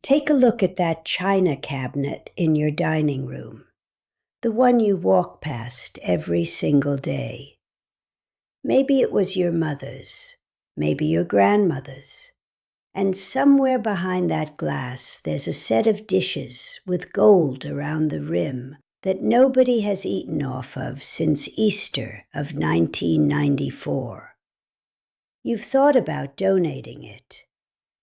Take a look at that china cabinet in your dining room, the one you walk past every single day. Maybe it was your mother's, maybe your grandmother's, and somewhere behind that glass there's a set of dishes with gold around the rim that nobody has eaten off of since Easter of 1994. You've thought about donating it.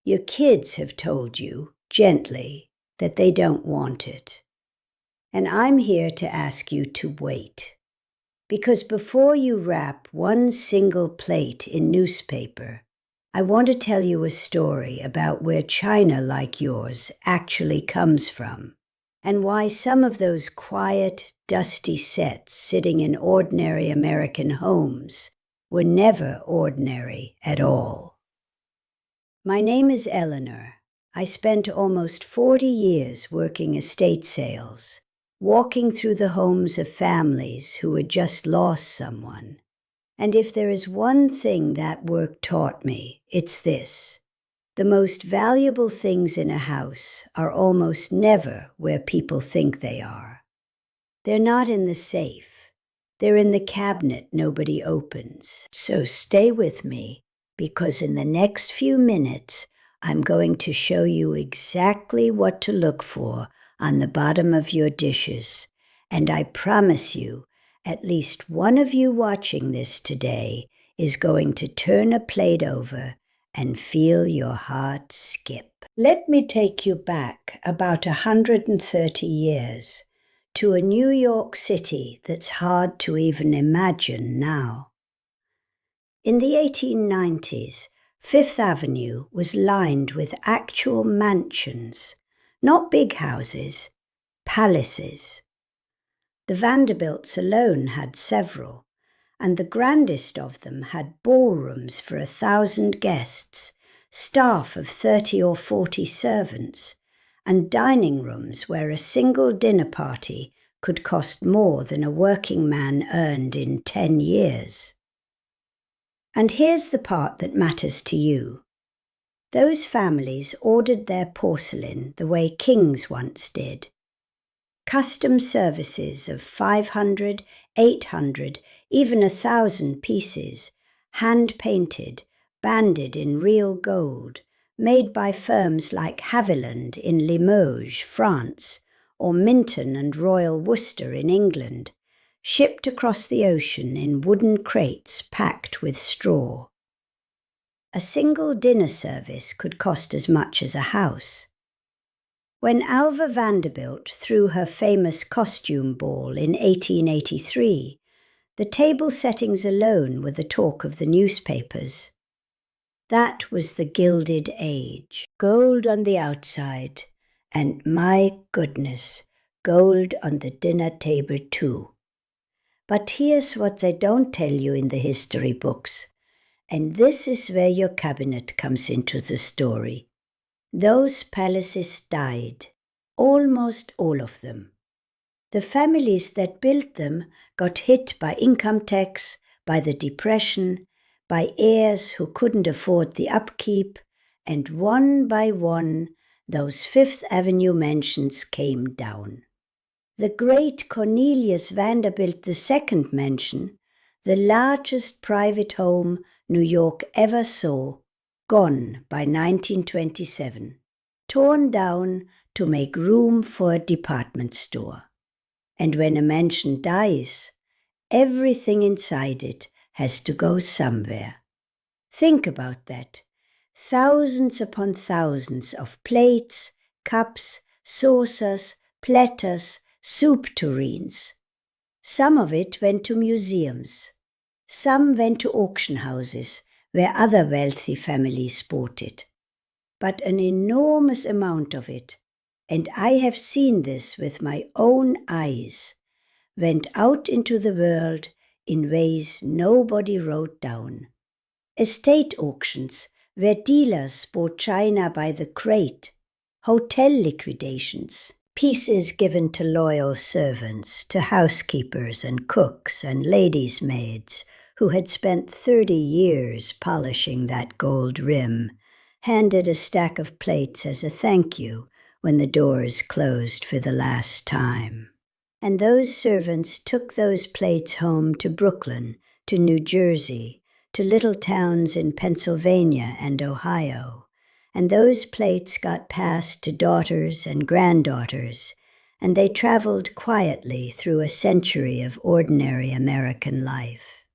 Your kids have told you, gently, that they don't want it. And I'm here to ask you to wait. Because before you wrap one single plate in newspaper, I want to tell you a story about where china like yours actually comes from, and why some of those quiet, dusty sets sitting in ordinary American homes were never ordinary at all. My name is Eleanor. I spent almost 40 years working estate sales, walking through the homes of families who had just lost someone. And if there is one thing that work taught me, it's this. The most valuable things in a house are almost never where people think they are. They're not in the safe. They're in the cabinet nobody opens. So stay with me, because in the next few minutes, I'm going to show you exactly what to look for on the bottom of your dishes. And I promise you, at least one of you watching this today is going to turn a plate over and feel your heart skip. Let me take you back about 130 years to a New York City that's hard to even imagine now. In the 1890s, Fifth Avenue was lined with actual mansions, not big houses, palaces. The Vanderbilts alone had several, and the grandest of them had ballrooms for 1,000 guests, staff of 30 or 40 servants, and dining rooms where a single dinner party could cost more than a working man earned in 10 years. And here's the part that matters to you. Those families ordered their porcelain the way kings once did. Custom services of 500, 800, even 1,000 pieces, hand-painted, banded in real gold, made by firms like Haviland in Limoges, France, or Minton and Royal Worcester in England, shipped across the ocean in wooden crates packed with straw. A single dinner service could cost as much as a house. When Alva Vanderbilt threw her famous costume ball in 1883, the table settings alone were the talk of the newspapers. That was the Gilded Age. Gold on the outside, and my goodness, gold on the dinner table too. But here's what they don't tell you in the history books, and this is where your cabinet comes into the story. Those palaces died, almost all of them. The families that built them got hit by income tax, by the Depression, by heirs who couldn't afford the upkeep, and one by one, those Fifth Avenue mansions came down. The great Cornelius Vanderbilt II mansion, the largest private home New York ever saw, gone by 1927, torn down to make room for a department store. And when a mansion dies, everything inside it has to go somewhere. Think about that. Thousands upon thousands of plates, cups, saucers, platters, soup tureens. Some of it went to museums. Some went to auction houses where other wealthy families bought it. But an enormous amount of it, and I have seen this with my own eyes, went out into the world in ways nobody wrote down. Estate auctions where dealers bought china by the crate, hotel liquidations, pieces given to loyal servants, to housekeepers and cooks and ladies' maids who had spent 30 years polishing that gold rim, handed a stack of plates as a thank you when the doors closed for the last time. And those servants took those plates home to Brooklyn, to New Jersey, to little towns in Pennsylvania and Ohio. And those plates got passed to daughters and granddaughters, and they traveled quietly through a century of ordinary American life.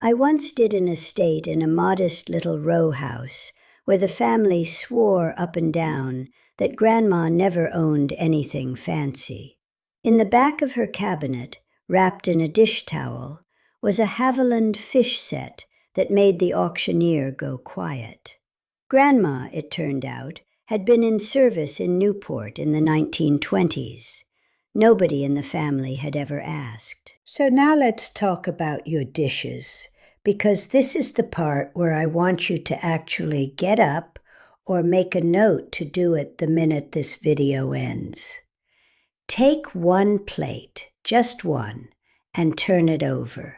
I once did an estate in a modest little row house where the family swore up and down that Grandma never owned anything fancy. In the back of her cabinet, wrapped in a dish towel, was a Haviland fish set that made the auctioneer go quiet. Grandma, it turned out, had been in service in Newport in the 1920s. Nobody in the family had ever asked. So now let's talk about your dishes, because this is the part where I want you to actually get up or make a note to do it the minute this video ends. Take one plate, just one, and turn it over.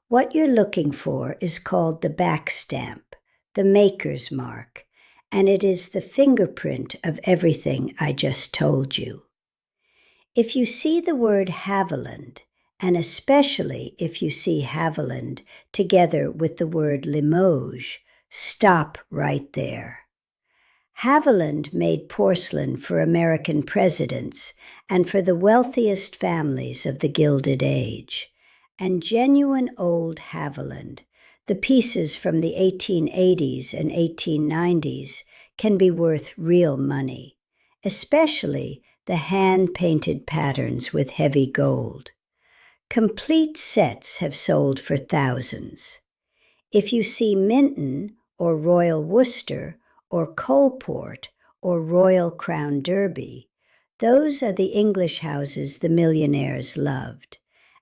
What you're looking for is called the back stamp, the maker's mark, and it is the fingerprint of everything I just told you. If you see the word Haviland, and especially if you see Haviland together with the word Limoges, stop right there. Haviland made porcelain for American presidents and for the wealthiest families of the Gilded Age. And genuine old Haviland, the pieces from the 1880s and 1890s, can be worth real money, especially the hand-painted patterns with heavy gold. Complete sets have sold for thousands. If you see Minton or Royal Worcester or Coalport or Royal Crown Derby, those are the English houses the millionaires loved.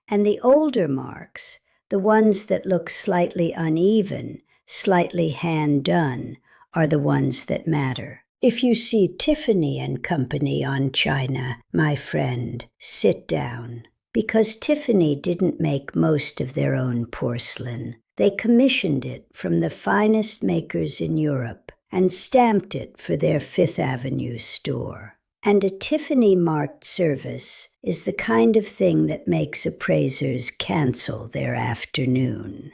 And the older marks, the ones that look slightly uneven, slightly hand-done, are the ones that matter. If you see Tiffany Company on china, my friend, sit down. Because Tiffany didn't make most of their own porcelain. They commissioned it from the finest makers in Europe and stamped it for their Fifth Avenue store. And a Tiffany-marked service is the kind of thing that makes appraisers cancel their afternoon.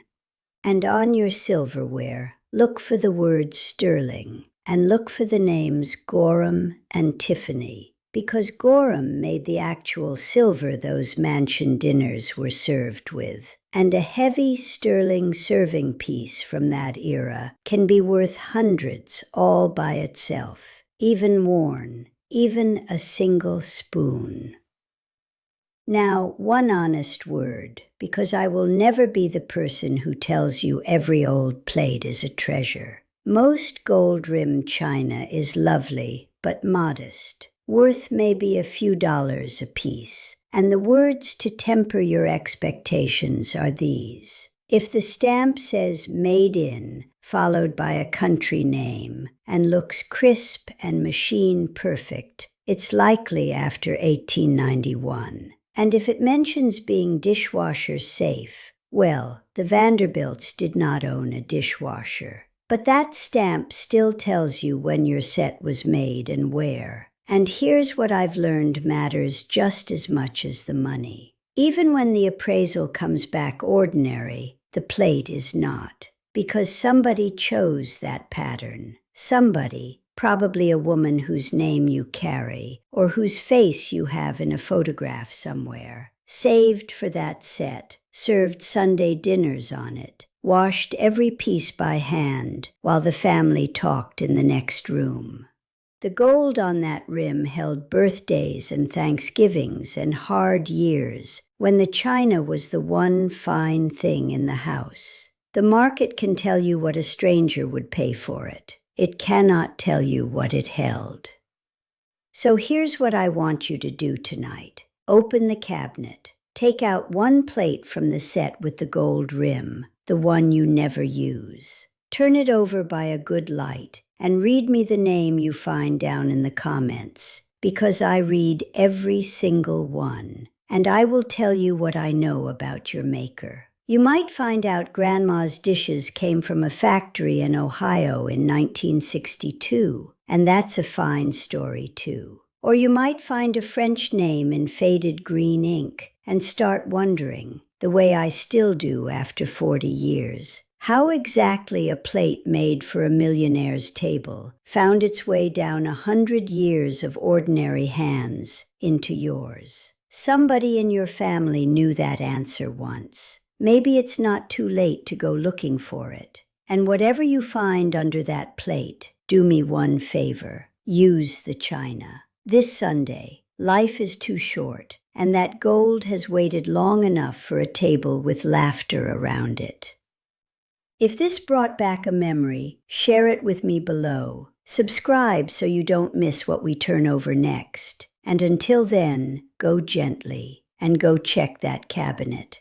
And on your silverware, look for the word sterling, and look for the names Gorham and Tiffany, because Gorham made the actual silver those mansion dinners were served with. And a heavy sterling serving piece from that era can be worth hundreds all by itself, even worn, even a single spoon. Now, one honest word, because I will never be the person who tells you every old plate is a treasure. Most gold-rimmed china is lovely, but modest, worth maybe a few dollars apiece. And the words to temper your expectations are these. If the stamp says Made in, followed by a country name, and looks crisp and machine perfect, it's likely after 1891. And if it mentions being dishwasher safe, well, the Vanderbilts did not own a dishwasher. But that stamp still tells you when your set was made and where. And here's what I've learned matters just as much as the money. Even when the appraisal comes back ordinary, the plate is not. Because somebody chose that pattern. Somebody, probably a woman whose name you carry, or whose face you have in a photograph somewhere, saved for that set, served Sunday dinners on it, washed every piece by hand while the family talked in the next room. The gold on that rim held birthdays and Thanksgivings and hard years when the china was the one fine thing in the house. The market can tell you what a stranger would pay for it. It cannot tell you what it held. So here's what I want you to do tonight. Open the cabinet. Take out one plate from the set with the gold rim, the one you never use. Turn it over by a good light and read me the name you find down in the comments, because I read every single one, and I will tell you what I know about your maker. You might find out Grandma's dishes came from a factory in Ohio in 1962, and that's a fine story too. Or you might find a French name in faded green ink and start wondering, the way I still do after 40 years, how exactly a plate made for a millionaire's table found its way down 100 years of ordinary hands into yours. Somebody in your family knew that answer once. Maybe it's not too late to go looking for it. And whatever you find under that plate, do me one favor. Use the china. This Sunday, life is too short, and that gold has waited long enough for a table with laughter around it. If this brought back a memory, share it with me below. Subscribe so you don't miss what we turn over next. And until then, go gently and go check that cabinet.